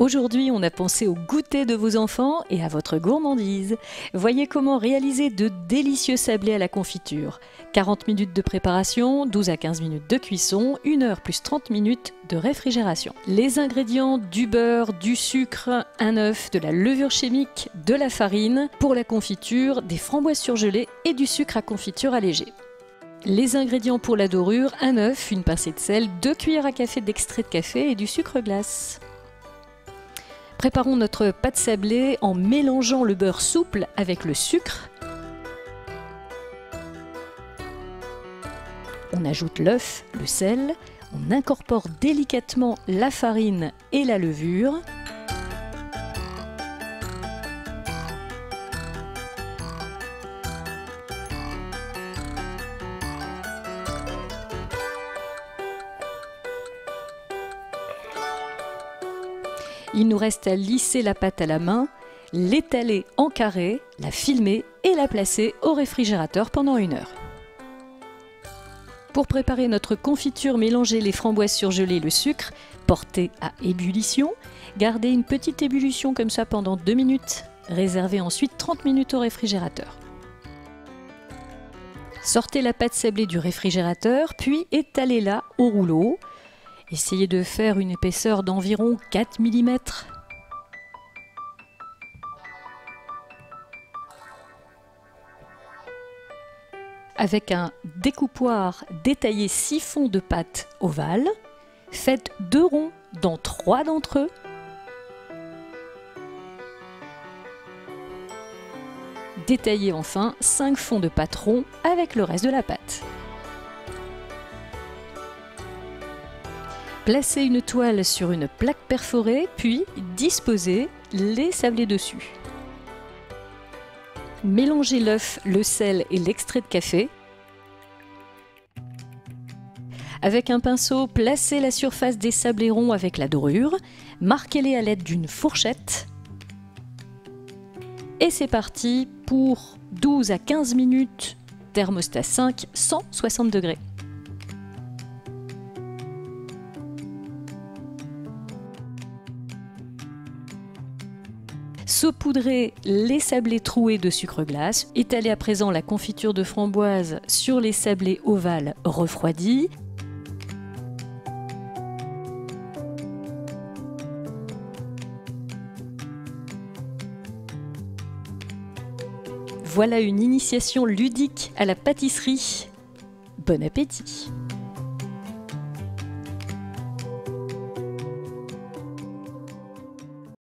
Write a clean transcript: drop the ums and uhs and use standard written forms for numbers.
Aujourd'hui, on a pensé au goûter de vos enfants et à votre gourmandise. Voyez comment réaliser de délicieux sablés à la confiture. 40 minutes de préparation, 12 à 15 minutes de cuisson, 1 heure plus 30 minutes de réfrigération. Les ingrédients: du beurre, du sucre, un œuf, de la levure chimique, de la farine. Pour la confiture, des framboises surgelées et du sucre à confiture allégé. Les ingrédients pour la dorure: un œuf, une pincée de sel, 2 cuillères à café d'extrait de café et du sucre glace. Préparons notre pâte sablée en mélangeant le beurre souple avec le sucre. On ajoute l'œuf, le sel, on incorpore délicatement la farine et la levure. Il nous reste à lisser la pâte à la main, l'étaler en carré, la filmer et la placer au réfrigérateur pendant 1 heure. Pour préparer notre confiture, mélangez les framboises surgelées et le sucre, portez à ébullition. Gardez une petite ébullition comme ça pendant 2 minutes. Réservez ensuite 30 minutes au réfrigérateur. Sortez la pâte sablée du réfrigérateur, puis étalez-la au rouleau. Essayez de faire une épaisseur d'environ 4 mm. Avec un découpoir, détaillez 6 fonds de pâte ovales. Faites 2 ronds dans 3 d'entre eux. Détaillez enfin 5 fonds de pâte ronds avec le reste de la pâte. Placez une toile sur une plaque perforée, puis disposez les sablés dessus. Mélangez l'œuf, le sel et l'extrait de café. Avec un pinceau, placez la surface des sablés ronds avec la dorure. Marquez-les à l'aide d'une fourchette. Et c'est parti pour 12 à 15 minutes, thermostat 5, 160 degrés. Saupoudrez les sablés troués de sucre glace. Étalez à présent la confiture de framboise sur les sablés ovales refroidis. Voilà une initiation ludique à la pâtisserie. Bon appétit!